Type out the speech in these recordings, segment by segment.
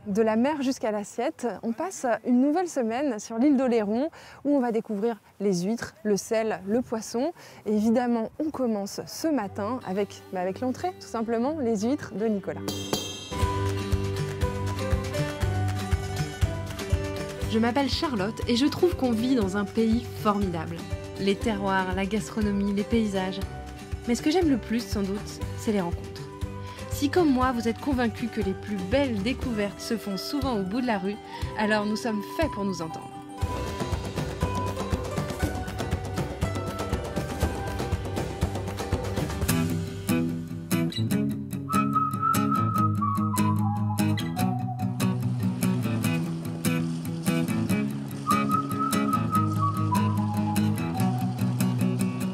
De la mer jusqu'à l'assiette, on passe une nouvelle semaine sur l'île d'Oléron où on va découvrir les huîtres, le sel, le poisson. Et évidemment, on commence ce matin avec l'entrée, tout simplement, les huîtres de Nicolas. Je m'appelle Charlotte et je trouve qu'on vit dans un pays formidable. Les terroirs, la gastronomie, les paysages. Mais ce que j'aime le plus, sans doute, c'est les rencontres. Si comme moi, vous êtes convaincus que les plus belles découvertes se font souvent au bout de la rue, alors nous sommes faits pour nous entendre.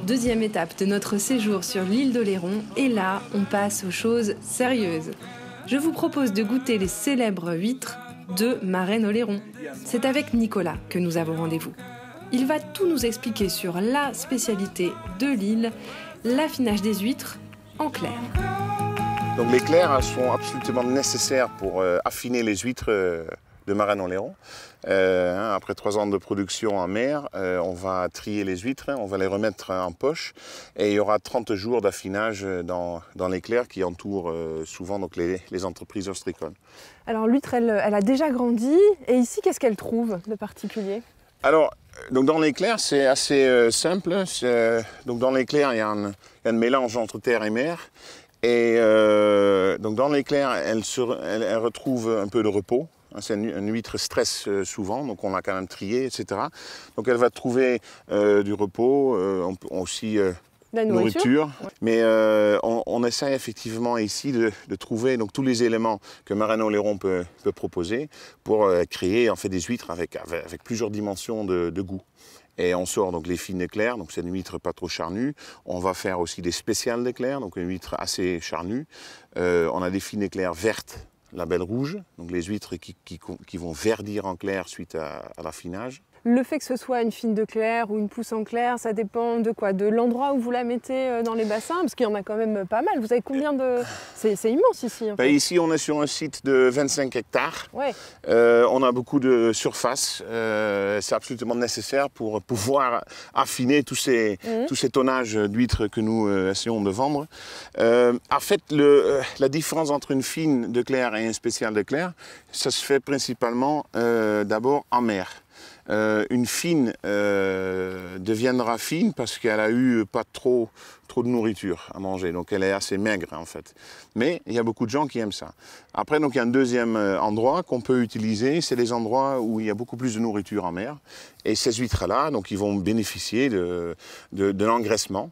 Deuxième étape de notre séjour sur l'île d'Oléron, et là, on passe aux choses sérieuses. Je vous propose de goûter les célèbres huîtres de Marennes-Oléron. C'est avec Nicolas que nous avons rendez-vous. Il va tout nous expliquer sur la spécialité de l'île, l'affinage des huîtres en clair. Donc les clairs sont absolument nécessaires pour affiner les huîtres de Marennes-Oléron. Après 3 ans de production en mer, on va trier les huîtres, on va les remettre en poche et il y aura 30 jours d'affinage dans les clairs qui entourent souvent donc, les entreprises ostricoles. Alors l'huître, elle a déjà grandi et ici, qu'est-ce qu'elle trouve de particulier? Alors, donc dans les clairs, c'est assez simple. Donc dans les clairs, il y a un mélange entre terre et mer. Et donc dans les clairs, elle retrouve un peu de repos. C'est une huître stress souvent, donc on l'a quand même triée, etc. Donc elle va trouver du repos, aussi la nourriture. Ouais. Mais on essaie effectivement ici de trouver donc, tous les éléments que Marennes-Oléron peut proposer pour créer en fait, des huîtres avec plusieurs dimensions de goût. Et on sort donc les fines éclairs, donc c'est une huître pas trop charnue. On va faire aussi des spéciales d'éclairs, donc une huître assez charnue. On a des fines éclairs vertes, label rouge, donc les huîtres qui vont verdir en clair suite à l'affinage. Le fait que ce soit une fine de clair ou une pousse en clair, ça dépend de quoi? De l'endroit où vous la mettez dans les bassins? Parce qu'il y en a quand même pas mal. Vous avez combien de... C'est immense ici. En fait. Ici, on est sur un site de 25 hectares. Ouais. On a beaucoup de surface. C'est absolument nécessaire pour pouvoir affiner tous ces tonnages d'huîtres que nous essayons de vendre. En fait, la différence entre une fine de clair et une spéciale de clair, ça se fait principalement d'abord en mer. Une fine deviendra fine parce qu'elle a eu pas trop de nourriture à manger, donc elle est assez maigre en fait. Mais il y a beaucoup de gens qui aiment ça. Après, donc, il y a un deuxième endroit qu'on peut utiliser, c'est les endroits où il y a beaucoup plus de nourriture en mer. Et ces huîtres-là, donc, ils vont bénéficier de l'engraissement.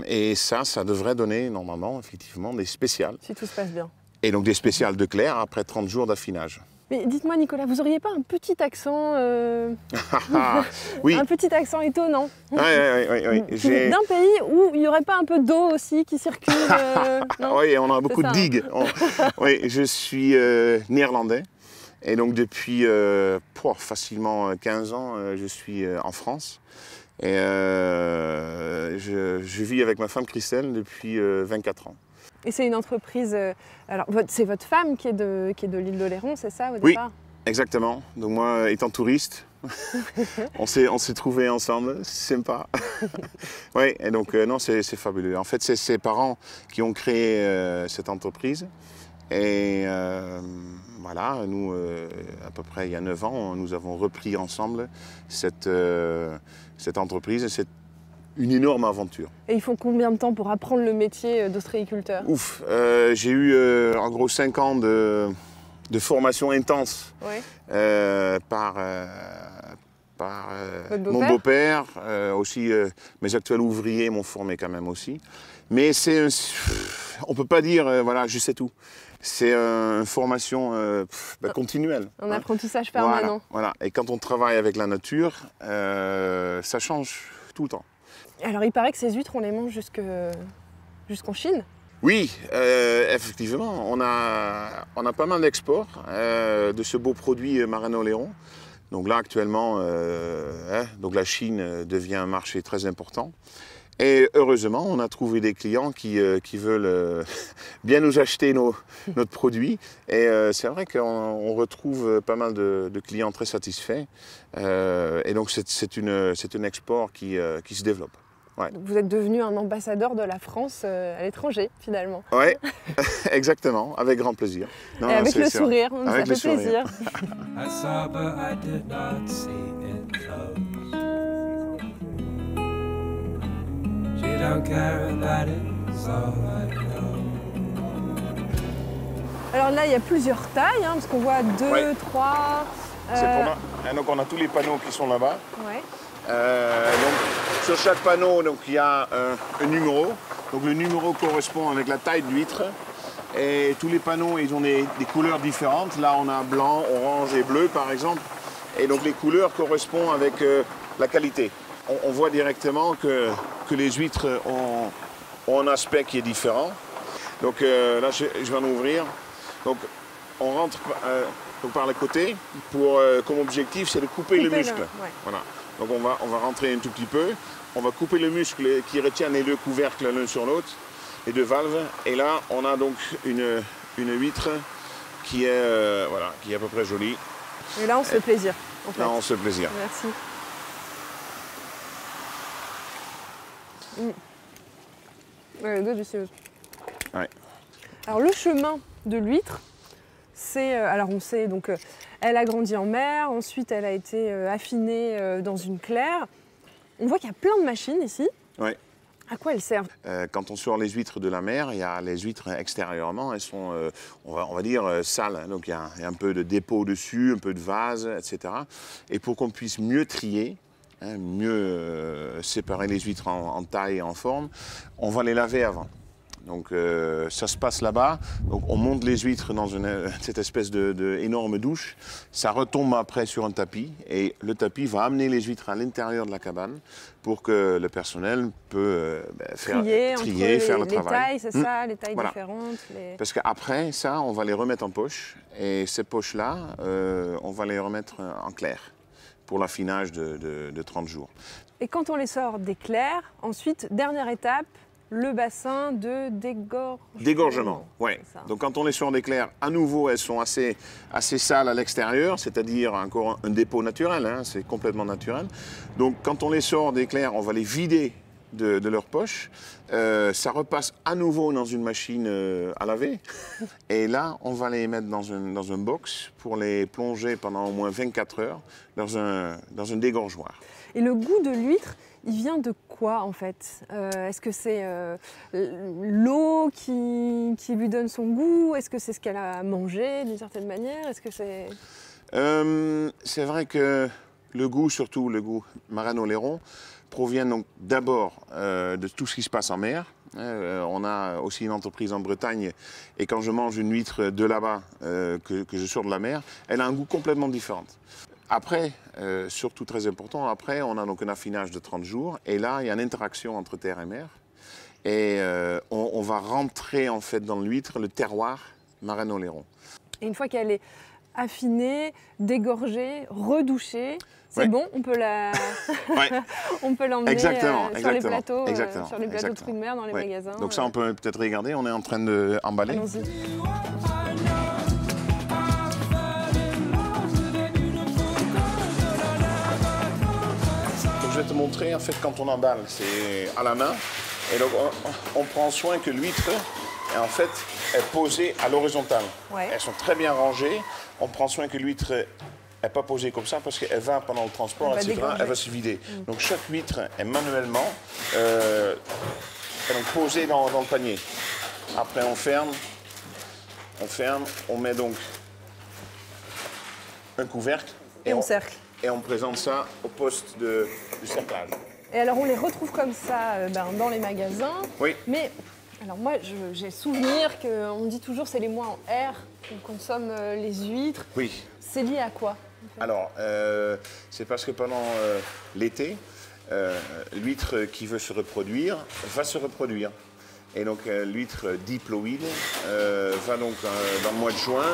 Et ça devrait donner normalement effectivement des spéciales. Si tout se passe bien. Et donc des spéciales de clair après 30 jours d'affinage. Mais dites-moi Nicolas, vous auriez pas un petit accent Oui. Un petit accent étonnant. Oui. D'un pays où il n'y aurait pas un peu d'eau aussi qui circule Oui, on a beaucoup de digues. Oui, je suis néerlandais. Et donc depuis facilement 15 ans, je suis en France. Et je vis avec ma femme Christelle depuis 24 ans. Et c'est une entreprise... alors, c'est votre femme qui est de l'île d'Oléron, c'est ça au départ? Oui, exactement. Donc moi, étant touriste, on s'est trouvés ensemble, c'est sympa. Oui, et donc non, c'est fabuleux. En fait, c'est ses parents qui ont créé cette entreprise. Et voilà, nous, à peu près il y a 9 ans, nous avons repris ensemble cette entreprise. C'est une énorme aventure. Et ils font combien de temps pour apprendre le métier d'ostréiculteur? Ouf, j'ai eu en gros 5 ans de formation intense par mon beau-père. Aussi mes actuels ouvriers m'ont formé quand même aussi. Mais on ne peut pas dire, voilà, je sais tout. C'est une formation continuelle. Un apprentissage permanent. Voilà. Et quand on travaille avec la nature, ça change tout le temps. Alors il paraît que ces huîtres, on les mange jusqu'en Chine? Oui, effectivement. On a pas mal d'exports de ce beau produit Marennes-Oléron. Donc là actuellement, donc la Chine devient un marché très important. Et heureusement, on a trouvé des clients qui veulent bien nous acheter notre produit. Et c'est vrai qu'on retrouve pas mal de clients très satisfaits. Et donc c'est un export qui se développe. Ouais. Donc vous êtes devenu un ambassadeur de la France à l'étranger, finalement. Oui, exactement, avec grand plaisir. Non, et avec le sourire, avec ça fait plaisir. Alors là, il y a plusieurs tailles, parce qu'on voit 2, 3... Donc on a tous les panneaux qui sont là-bas. Ouais. Donc, sur chaque panneau, donc, il y a un numéro. Donc le numéro correspond avec la taille de l'huître. Et tous les panneaux, ils ont des couleurs différentes. Là, on a blanc, orange et bleu, par exemple. Et donc les couleurs correspondent avec la qualité. On voit directement que les huîtres ont un aspect qui est différent. Donc là, je vais en ouvrir. Donc on rentre donc par le côté. Comme objectif, c'est de couper le muscle. Ouais. Voilà. Donc on va rentrer un tout petit peu. On va couper le muscle qui retient les deux couvercles l'un sur l'autre, les deux valves. Et là, on a donc une huître qui est, qui est à peu près jolie. Et là, on se fait plaisir. En fait. Là, on se fait plaisir. Merci. Ouais, délicieuse. Ouais. Alors le chemin de l'huître, c'est, alors on sait donc, elle a grandi en mer, ensuite elle a été affinée dans une claire. On voit qu'il y a plein de machines ici. Ouais. À quoi elles servent? Quand on sort les huîtres de la mer, il y a les huîtres extérieurement, elles sont, on va dire, sales. Donc il y a un peu de dépôt dessus, un peu de vase, etc. Et pour qu'on puisse mieux trier, mieux séparer les huîtres en taille et en forme, on va les laver avant. Donc ça se passe là-bas. Donc on monte les huîtres dans cette espèce d'énorme douche. Ça retombe après sur un tapis et le tapis va amener les huîtres à l'intérieur de la cabane pour que le personnel peut trier, faire le travail. Les tailles, c'est ça, les tailles différentes. Parce qu'après ça, on va les remettre en poche et ces poches-là, on va les remettre en clair pour l'affinage de 30 jours. Et quand on les sort des clairs, ensuite, dernière étape, le bassin de dégorgement, oui. Donc quand on les sort des clairs, à nouveau, elles sont assez sales à l'extérieur, c'est-à-dire encore un dépôt naturel, c'est complètement naturel. Donc quand on les sort des clairs, on va les vider de leur poche. Ça repasse à nouveau dans une machine à laver. Et là, on va les mettre dans un box pour les plonger pendant au moins 24 heures dans un dégorgeoir. Et le goût de l'huître, il vient de quoi en fait? Est-ce que c'est l'eau qui lui donne son goût? Est-ce que c'est ce qu'elle a mangé d'une certaine manière? Est-ce que c'est... C'est vrai que le goût, surtout le goût Marraine-Oléron, provient donc d'abord de tout ce qui se passe en mer. On a aussi une entreprise en Bretagne et quand je mange une huître de là-bas que je sors de la mer, elle a un goût complètement différent. Après, surtout très important, après on a donc un affinage de 30 jours et là il y a une interaction entre terre et mer et on va rentrer en fait dans l'huître le terroir Marraine-Oléron. Et une fois qu'elle est affinée, dégorgée, redouchée, c'est bon, on peut on peut l'emmener sur les plateaux, sur les plateaux de fruits de mer dans les magasins. Donc ça on peut peut-être regarder, on est en train d'emballer. Allons-y. Je vais te montrer, en fait, quand on emballe, c'est à la main. Et donc, on prend soin que l'huître, en fait, est posée à l'horizontale. Ouais. Elles sont très bien rangées. On prend soin que l'huître n'est pas posée comme ça parce qu'elle va, pendant le transport, etc., elle va se vider. Donc, chaque huître est manuellement posée dans le panier. Après, on ferme, on met donc un couvercle. Et on cercle. Et on présente ça au poste du cerclage. Et alors on les retrouve comme ça dans les magasins. Oui. Mais alors moi j'ai souvenir qu'on dit toujours c'est les mois en R qu'on consomme les huîtres. Oui. C'est lié à quoi en fait? Alors c'est parce que pendant l'été, l'huître qui veut se reproduire va se reproduire. Et donc l'huître diploïde va donc dans le mois de juin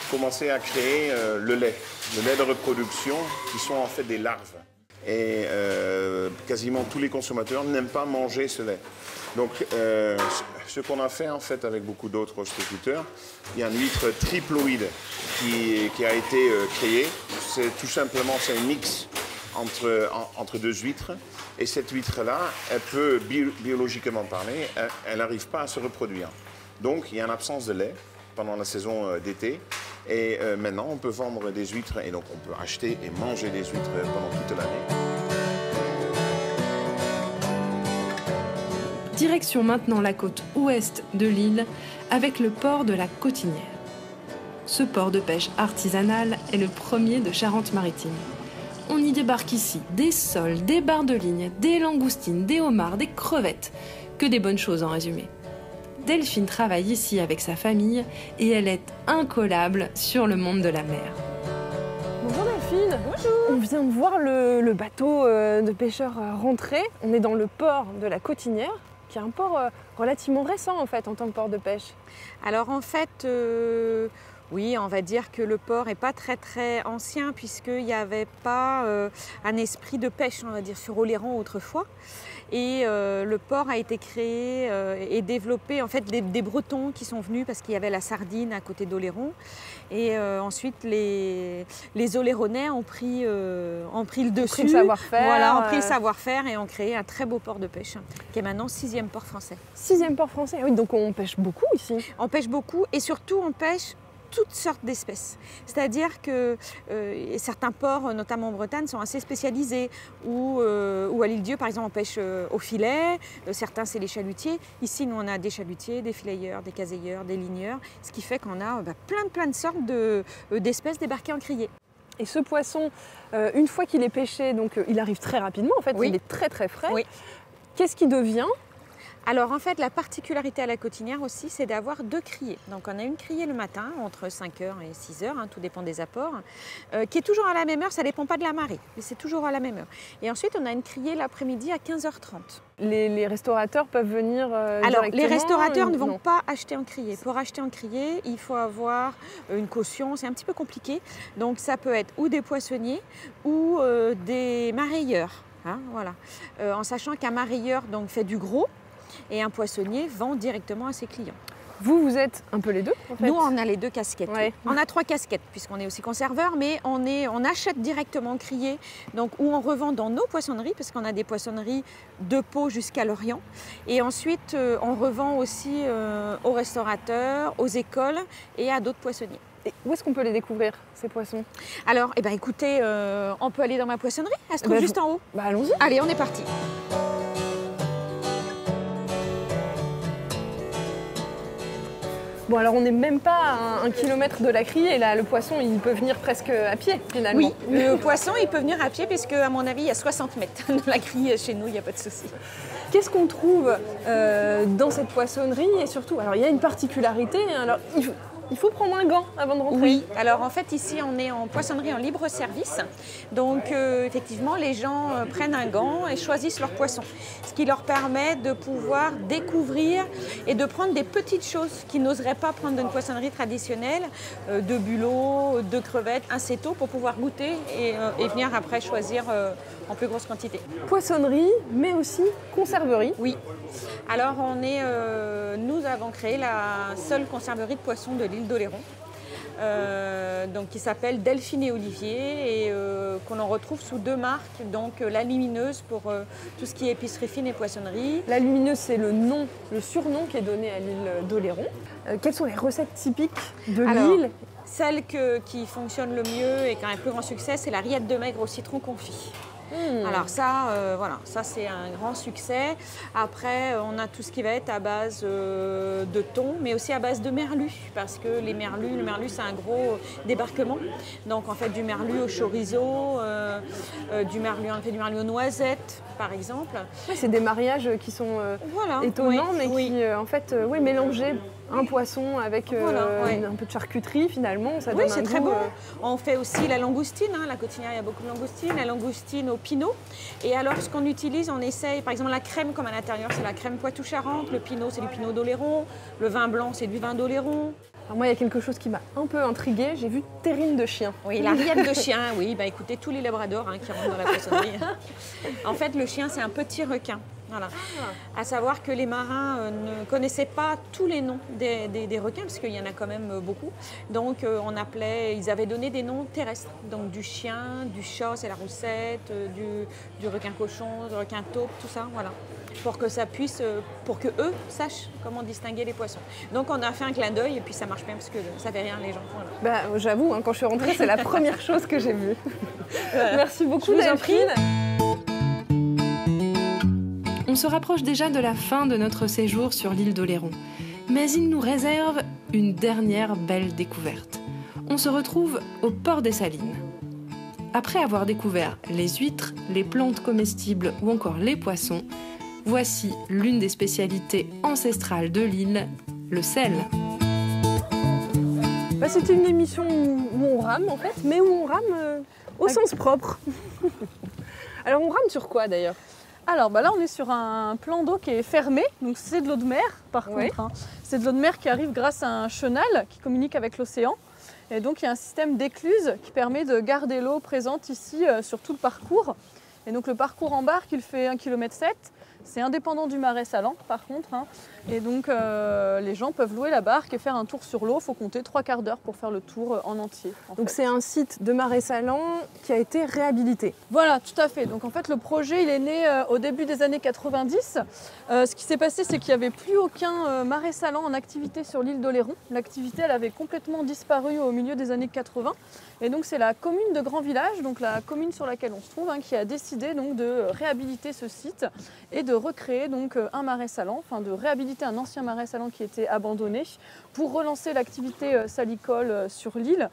commencer à créer le lait de reproduction qui sont en fait des larves. et quasiment tous les consommateurs n'aiment pas manger ce lait. Donc ce qu'on a fait en fait avec beaucoup d'autres ostréiculteurs, il y a une huître triploïde qui a été créée. C'est tout simplement un mix entre deux huîtres. Et cette huître-là, elle peut, biologiquement parler, elle n'arrive pas à se reproduire. Donc il y a une absence de lait pendant la saison d'été. Et maintenant, on peut vendre des huîtres et donc on peut acheter et manger des huîtres pendant toute l'année. Direction maintenant la côte ouest de l'île avec le port de la Cotinière. Ce port de pêche artisanal est le premier de Charente-Maritime. On y débarque ici des sols, des barres de ligne, des langoustines, des homards, des crevettes. Que des bonnes choses en résumé. Delphine travaille ici avec sa famille et elle est incollable sur le monde de la mer. Bonjour Delphine. Bonjour. On vient de voir le bateau de pêcheurs rentrer. On est dans le port de la Cotinière, qui est un port relativement récent en fait en tant que port de pêche. Alors en fait, oui, on va dire que le port n'est pas très ancien puisqu'il n'y avait pas un esprit de pêche, on va dire, sur Oléron autrefois. Et le port a été créé et développé en fait des Bretons qui sont venus parce qu'il y avait la sardine à côté d'Oléron. Et ensuite les Oléronais ont pris le dessus. Ont pris le savoir-faire. Voilà, ont pris le savoir-faire et ont créé un très beau port de pêche qui est maintenant 6e port français. 6e port français, oui, donc on pêche beaucoup ici. On pêche beaucoup et surtout on pêche toutes sortes d'espèces. C'est-à-dire que certains ports, notamment en Bretagne, sont assez spécialisés. Ou à l'Île-Dieu, par exemple, on pêche au filet. Certains, c'est les chalutiers. Ici, nous, on a des chalutiers, des filayeurs, des caseilleurs, des ligneurs. Ce qui fait qu'on a plein de sortes d'espèces débarquées en criée. Et ce poisson, une fois qu'il est pêché, donc il arrive très rapidement. En fait, oui. Il est très frais. Oui. Qu'est-ce qu'il devient ? Alors en fait, la particularité à la Cotinière aussi, c'est d'avoir 2 criées. Donc on a une criée le matin, entre 5h et 6h, tout dépend des apports, qui est toujours à la même heure, ça ne dépend pas de la marée, mais c'est toujours à la même heure. Et ensuite, on a une criée l'après-midi à 15h30. Les restaurateurs peuvent venir Alors, directement. les restaurateurs ne vont pas acheter en criée. Pour acheter en criée, il faut avoir une caution, c'est un petit peu compliqué. Donc ça peut être ou des poissonniers ou des marailleurs. Voilà. En sachant qu'un marailleur donc, fait du gros, et un poissonnier vend directement à ses clients. Vous êtes un peu les deux en fait. Nous, on a les 2 casquettes. Ouais. On a 3 casquettes puisqu'on est aussi conserveur, mais on achète directement en criée, donc où on revend dans nos poissonneries, parce qu'on a des poissonneries de Pau jusqu'à Lorient. Et ensuite, on revend aussi aux restaurateurs, aux écoles et à d'autres poissonniers. Et où est-ce qu'on peut les découvrir, ces poissons ? Alors, écoutez, on peut aller dans ma poissonnerie, elle se trouve juste en haut. Allons-y. Allez, on est parti. Bon, alors on n'est même pas à 1 kilomètre de la criée, là, le poisson il peut venir presque à pied finalement. Oui, le poisson il peut venir à pied puisque à mon avis il y a 60 mètres de la criée chez nous, il n'y a pas de souci. Qu'est-ce qu'on trouve dans cette poissonnerie et surtout, alors il y a une particularité, alors il faut prendre un gant avant de rentrer. Oui, alors en fait ici on est en poissonnerie en libre service, donc effectivement les gens prennent un gant et choisissent leur poisson, ce qui leur permet de pouvoir découvrir et de prendre des petites choses qu'ils n'oseraient pas prendre d'une poissonnerie traditionnelle, de bulots, de crevettes, un céto pour pouvoir goûter et venir après choisir en plus grosse quantité. Poissonnerie, mais aussi conserverie. Oui. Alors nous avons créé la seule conserverie de poissons de l'île d'Oléron, donc qui s'appelle Delphine et Olivier et qu'on en retrouve sous 2 marques, donc la Lumineuse pour tout ce qui est épicerie fine et poissonnerie. La Lumineuse, c'est le surnom qui est donné à l'île d'Oléron. Quelles sont les recettes typiques de l'île ? Celle qui fonctionne le mieux et qui a un plus grand succès, c'est la rillette de maigre au citron confit. Alors ça, voilà, ça c'est un grand succès. Après, on a tout ce qui va être à base de thon, mais aussi à base de merlu, parce que le merlu c'est un gros débarquement. Donc on fait du merlu au chorizo, on fait du merlu aux noisettes, par exemple. Ouais, c'est des mariages qui sont étonnants, mais qui en fait mélangés un poisson avec un peu de charcuterie finalement, ça Oui, donne un c'est très goût, bon. On fait aussi la langoustine, la cotinière, il y a beaucoup de langoustine, la langoustine au pinot. Et alors ce qu'on utilise, on essaye, par exemple la crème comme à l'intérieur, c'est la crème Poitou-Charentes, le pinot c'est du pinot d'Oléron, le vin blanc c'est du vin d'Oléron. Alors moi, il y a quelque chose qui m'a un peu intriguée, j'ai vu terrine de chien. Oui, la rillette de chien, oui, bah écoutez, tous les labradors qui rentrent dans la poissonnerie. En fait, le chien, c'est un petit requin. Voilà. À savoir que les marins ne connaissaient pas tous les noms des requins, parce qu'il y en a quand même beaucoup. Donc, ils avaient donné des noms terrestres. Donc, du chien, du chat, c'est la roussette, du requin cochon, du requin taupe, tout ça, voilà. Pour que ça puisse, pour que eux sachent comment distinguer les poissons. Donc, on a fait un clin d'œil et puis ça marche bien parce que ça fait rien les gens. Voilà. Bah, j'avoue, quand je suis rentrée, c'est la première chose que j'ai vue. Merci beaucoup, Delphine. On se rapproche déjà de la fin de notre séjour sur l'île d'Oléron, mais il nous réserve une dernière belle découverte. On se retrouve au port des Salines. Après avoir découvert les huîtres, les plantes comestibles ou encore les poissons, voici l'une des spécialités ancestrales de l'île, le sel. Bah, c'était une émission où on rame en fait, mais où on rame au sens propre. Alors on rame sur quoi d'ailleurs? Alors là on est sur un plan d'eau qui est fermé, donc c'est de l'eau de mer par contre. C'est de l'eau de mer qui arrive grâce à un chenal qui communique avec l'océan. Et donc il y a un système d'écluse qui permet de garder l'eau présente ici sur tout le parcours. Et donc le parcours en barque il fait 1,7 km. C'est indépendant du marais salant par contre. Et donc les gens peuvent louer la barque et faire un tour sur l'eau. Il faut compter 3/4 d'heure pour faire le tour en entier. Donc c'est un site de marais salant qui a été réhabilité. Voilà, tout à fait. Donc en fait le projet il est né au début des années 90. Ce qui s'est passé c'est qu'il n'y avait plus aucun marais salant en activité sur l'île d'Oléron. L'activité elle avait complètement disparu au milieu des années 80. Et donc c'est la commune de Grand Village, donc la commune sur laquelle on se trouve, qui a décidé donc de réhabiliter ce site et de recréer donc un marais salant, enfin de réhabiliter un ancien marais salant qui était abandonné pour relancer l'activité salicole sur l'île.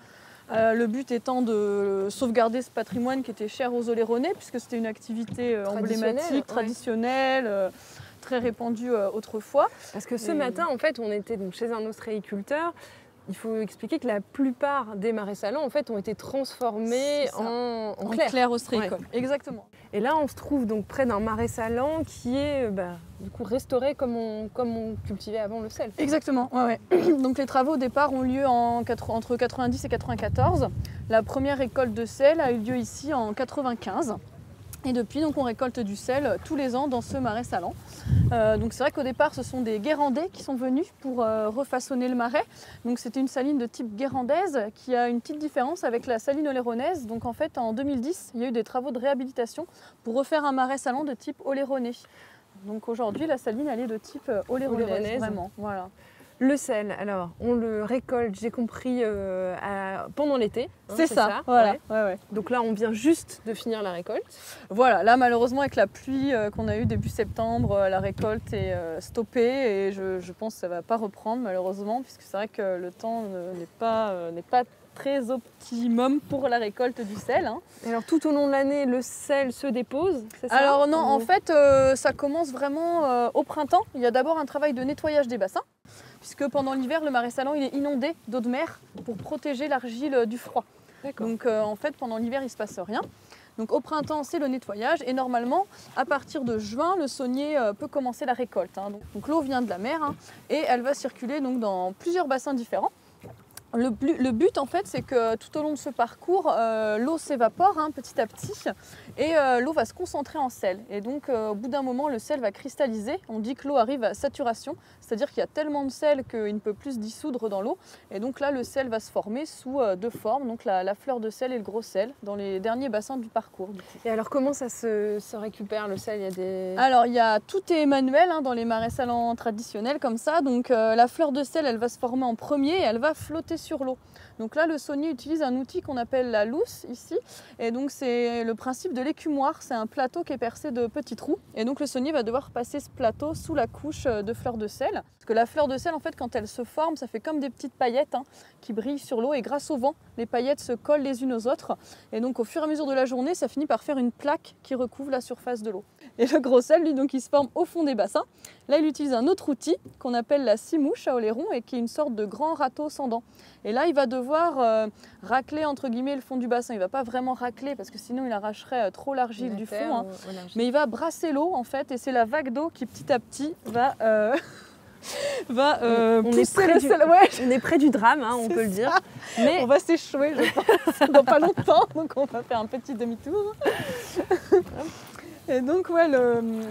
Le but étant de sauvegarder ce patrimoine qui était cher aux Oléronais puisque c'était une activité emblématique, traditionnelle, très répandue autrefois. Parce que ce matin en fait on était donc chez un ostréiculteur. Il faut expliquer que la plupart des marais salants en fait, ont été transformés en clair ostréicole. Ouais. Exactement. Et là, on se trouve donc près d'un marais salant qui est du coup restauré comme on cultivait avant le sel. Exactement. Ouais. Donc les travaux au départ ont lieu entre 90 et 94. La première récolte de sel a eu lieu ici en 95. Et depuis, donc, on récolte du sel tous les ans dans ce marais salant. Donc c'est vrai qu'au départ, ce sont des Guérandais qui sont venus pour refaçonner le marais. Donc c'était une saline de type guérandaise qui a une petite différence avec la saline oléronaise. Donc en fait, en 2010, il y a eu des travaux de réhabilitation pour refaire un marais salant de type oléronais. Donc aujourd'hui, la saline, elle est de type oléronaise, vraiment. Voilà. Le sel, alors, on le récolte, j'ai compris, pendant l'été. C'est ça, voilà. Ouais. Donc là, on vient juste de finir la récolte. Voilà, là, malheureusement, avec la pluie qu'on a eue début septembre, la récolte est stoppée et je pense que ça ne va pas reprendre, malheureusement, puisque c'est vrai que le temps n'est pas très optimum pour la récolte du sel. Et alors, tout au long de l'année, le sel se dépose, c'est ça? Alors non, en fait, ça commence vraiment au printemps. Il y a d'abord un travail de nettoyage des bassins, puisque pendant l'hiver, le marais salant il est inondé d'eau de mer pour protéger l'argile du froid. Donc en fait, pendant l'hiver, il ne se passe rien. Donc au printemps, c'est le nettoyage et normalement, à partir de juin, le saunier peut commencer la récolte. Donc l'eau vient de la mer et elle va circuler donc, dans plusieurs bassins différents. Le but en fait c'est que tout au long de ce parcours l'eau s'évapore petit à petit et l'eau va se concentrer en sel et donc au bout d'un moment le sel va cristalliser. On dit que l'eau arrive à saturation, c'est-à-dire qu'il y a tellement de sel qu'il ne peut plus se dissoudre dans l'eau et donc là le sel va se former sous deux formes, donc la fleur de sel et le gros sel dans les derniers bassins du parcours. Et alors comment ça se récupère le sel? Alors tout est manuel dans les marais salants traditionnels comme ça, donc la fleur de sel elle va se former en premier et elle va flotter sur l'eau. Donc là, le saunier utilise un outil qu'on appelle la lousse ici. Et donc c'est le principe de l'écumoire. C'est un plateau qui est percé de petits trous. Et donc le saunier va devoir passer ce plateau sous la couche de fleur de sel. Parce que la fleur de sel, en fait, quand elle se forme, ça fait comme des petites paillettes qui brillent sur l'eau. Et grâce au vent, les paillettes se collent les unes aux autres. Et donc au fur et à mesure de la journée, ça finit par faire une plaque qui recouvre la surface de l'eau. Et le gros sel, lui, donc, il se forme au fond des bassins. Là, il utilise un autre outil qu'on appelle la scie-mouche à Oléron et qui est une sorte de grand râteau sans dents. Et là, il va devoir racler, entre guillemets, le fond du bassin. Il ne va pas vraiment racler parce que sinon, il arracherait trop l'argile du fond. Hein. Mais il va brasser l'eau, en fait, et c'est la vague d'eau qui, petit à petit, va pousser le sel. Ouais. On est près du drame, hein, on peut le dire. Mais on va s'échouer, je pense, dans pas longtemps. Donc, on va faire un petit demi-tour. Et donc, ouais,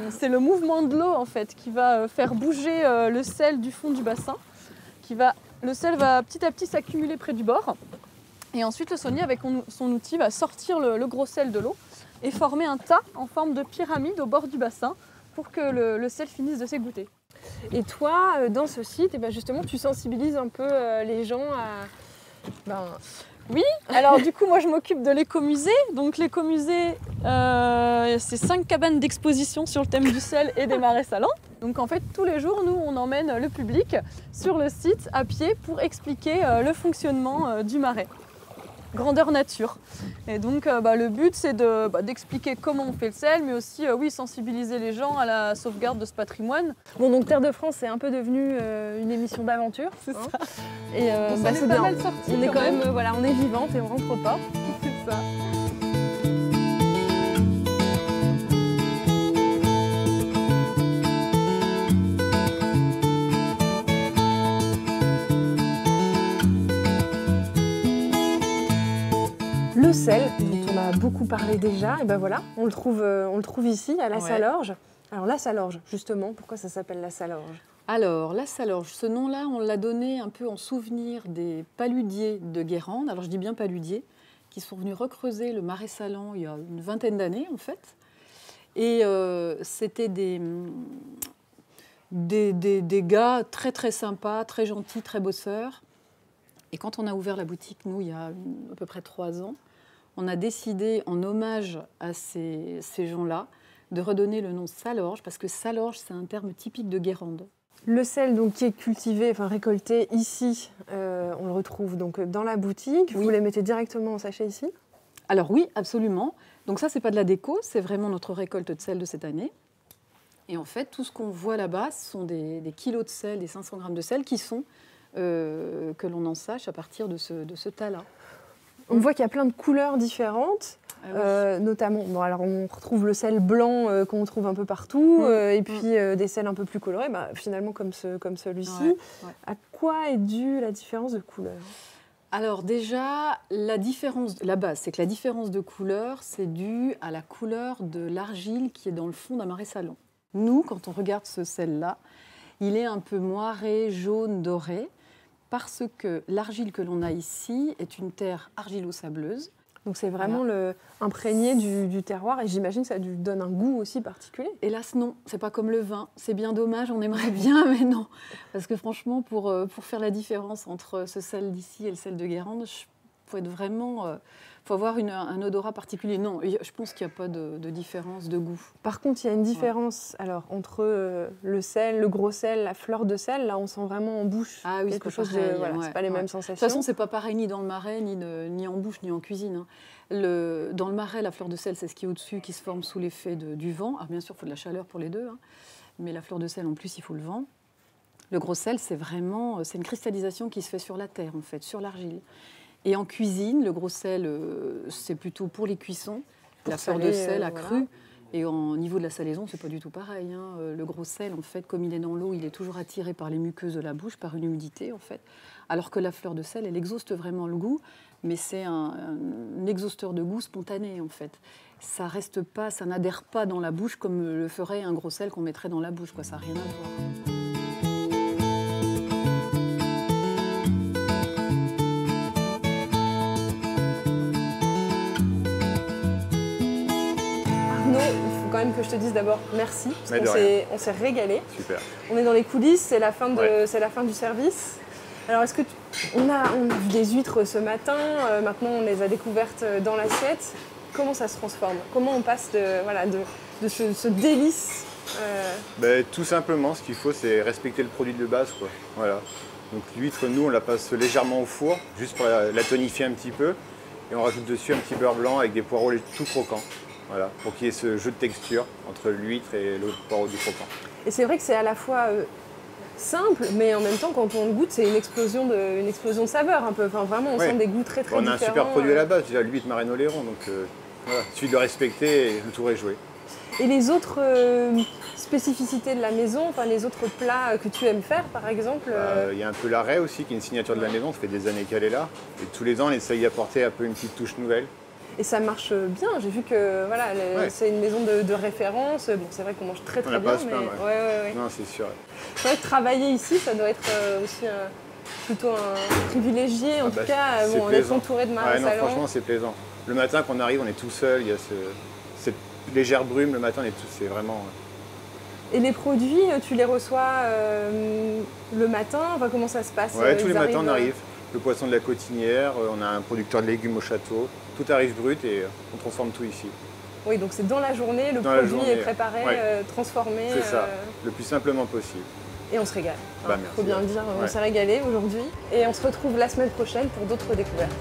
c'est le mouvement de l'eau, en fait, qui va faire bouger le sel du fond du bassin. Le sel va petit à petit s'accumuler près du bord. Et ensuite, le saunier, avec son outil, va sortir le gros sel de l'eau et former un tas en forme de pyramide au bord du bassin pour que le sel finisse de s'égoutter. Et toi, dans ce site, et ben justement, tu sensibilises un peu les gens à... Oui, alors du coup, moi je m'occupe de l'écomusée. Donc l'écomusée, c'est 5 cabanes d'exposition sur le thème du sel et des marais salants. Donc en fait, tous les jours, nous, on emmène le public sur le site à pied pour expliquer le fonctionnement du marais. Grandeur nature. Et donc le but c'est d'expliquer comment on fait le sel, mais aussi sensibiliser les gens à la sauvegarde de ce patrimoine. Bon, donc Terre de France c'est un peu devenu une émission d'aventure. C'est ça. Et c'est bien. Mal sorti, on est quand même on est vivante et on rentre pas. C'est ça. Le sel, dont on a beaucoup parlé déjà, et ben voilà, on le trouve ici, à la Salorge. Alors la Salorge, justement, pourquoi ça s'appelle la Salorge? Alors la Salorge, ce nom-là, on l'a donné un peu en souvenir des paludiers de Guérande. Alors je dis bien paludiers, qui sont venus recreuser le marais salant il y a une vingtaine d'années en fait. Et c'était des gars très très sympas, très gentils, très bosseurs. Et quand on a ouvert la boutique, nous, il y a à peu près 3 ans, on a décidé, en hommage à ces gens-là, de redonner le nom Salorge, parce que Salorge, c'est un terme typique de Guérande. Le sel donc, qui est cultivé, récolté ici, on le retrouve donc dans la boutique. Oui. Vous les mettez directement en sachet ici? Alors oui, absolument. Donc ça, c'est pas de la déco, c'est vraiment notre récolte de sel de cette année. Et en fait, tout ce qu'on voit là-bas, ce sont des kilos de sel, des 500 grammes de sel qui sont que l'on ensache à partir de ce tas-là. On voit qu'il y a plein de couleurs différentes, notamment, alors on retrouve le sel blanc qu'on trouve un peu partout, et puis des sels un peu plus colorés, finalement comme celui-ci. Ouais. À quoi est due la différence de couleur? Alors déjà, la base, c'est que la différence de couleur, c'est dû à la couleur de l'argile qui est dans le fond d'un marais salant. Nous, quand on regarde ce sel-là, il est un peu moiré, jaune, doré, parce que l'argile que l'on a ici est une terre argilo-sableuse. Donc c'est vraiment imprégné du terroir, et j'imagine que ça lui donne un goût aussi particulier. Hélas non, c'est pas comme le vin, c'est bien dommage, on aimerait bien, mais non. Parce que franchement, pour faire la différence entre ce sel d'ici et le sel de Guérande, faut avoir un odorat particulier. Non, je pense qu'il n'y a pas de différence de goût. Par contre, il y a une différence entre le sel, le gros sel, la fleur de sel. Là, on sent vraiment en bouche quelque chose c'est pas les mêmes sensations. De toute façon, c'est pas pareil ni dans le marais, ni en bouche, ni en cuisine. Hein. Dans le marais, la fleur de sel, c'est ce qui est au-dessus, qui se forme sous l'effet du vent. Alors bien sûr, il faut de la chaleur pour les deux, hein. Mais la fleur de sel, en plus, il faut le vent. Le gros sel, c'est une cristallisation qui se fait sur la terre, en fait, sur l'argile. Et en cuisine, le gros sel, c'est plutôt pour les cuissons. La fleur de sel accrue. Et au niveau de la salaison, c'est pas du tout pareil. Hein. Le gros sel, en fait, comme il est dans l'eau, il est toujours attiré par les muqueuses de la bouche, par une humidité, en fait. Alors que la fleur de sel, elle exhauste vraiment le goût, mais c'est un exhausteur de goût spontané, en fait. Ça reste pas, ça n'adhère pas dans la bouche comme le ferait un gros sel qu'on mettrait dans la bouche, quoi. Ça n'a rien à voir. Quand même que je te dise d'abord merci, parce qu'on s'est régalé. Super. On est dans les coulisses, c'est la fin du service. Alors est-ce que on a vu des huîtres ce matin, maintenant on les a découvertes dans l'assiette. Comment ça se transforme? Comment on passe de ce délice Tout simplement, ce qu'il faut, c'est respecter le produit de base, quoi. Voilà. Donc l'huître, nous, on la passe légèrement au four, juste pour la tonifier un petit peu, et on rajoute dessus un petit beurre blanc avec des poireaux tout croquants. Voilà, pour qu'il y ait ce jeu de texture entre l'huître et le porc du croquant. Et c'est vrai que c'est à la fois simple, mais en même temps, quand on le goûte, c'est une explosion de saveurs un peu. Enfin, vraiment, on sent des goûts très On différents. a un super produit à la base, déjà l'huître Marraine Oléron, donc voilà, il suffit de le respecter et le tour est joué. Et les autres spécificités de la maison, enfin les autres plats que tu aimes faire, par exemple Il y a un peu l'arrêt aussi, qui est une signature de la maison, ça fait des années qu'elle est là. Et tous les ans, on essaye d'apporter un peu une petite touche nouvelle. Et ça marche bien. J'ai vu que voilà, c'est une maison de référence. Bon, c'est vrai qu'on mange très On très n'a pas bien, à se mais plaindre, ouais. Non, c'est sûr. c'est vrai que travailler ici, ça doit être aussi plutôt un privilégié. En tout cas, c'est bon, on est plaisant. entouré de marais non, salons. franchement, c'est plaisant. Le matin, quand on arrive, on est tout seul. Il y a cette légère brume. Le matin, on est tous. C'est vraiment. Et les produits, tu les reçois le matin. Enfin, comment ça se passe? Ouais, tous les matins, on arrive. Le poisson de la Cotinière, on a un producteur de légumes au château. Tout arrive brut et on transforme tout ici. Oui, donc c'est dans la journée, le produit est préparé, transformé. C'est ça, le plus simplement possible. Et on se régale. Merci. Faut bien le dire, on s'est régalé aujourd'hui. Et on se retrouve la semaine prochaine pour d'autres découvertes.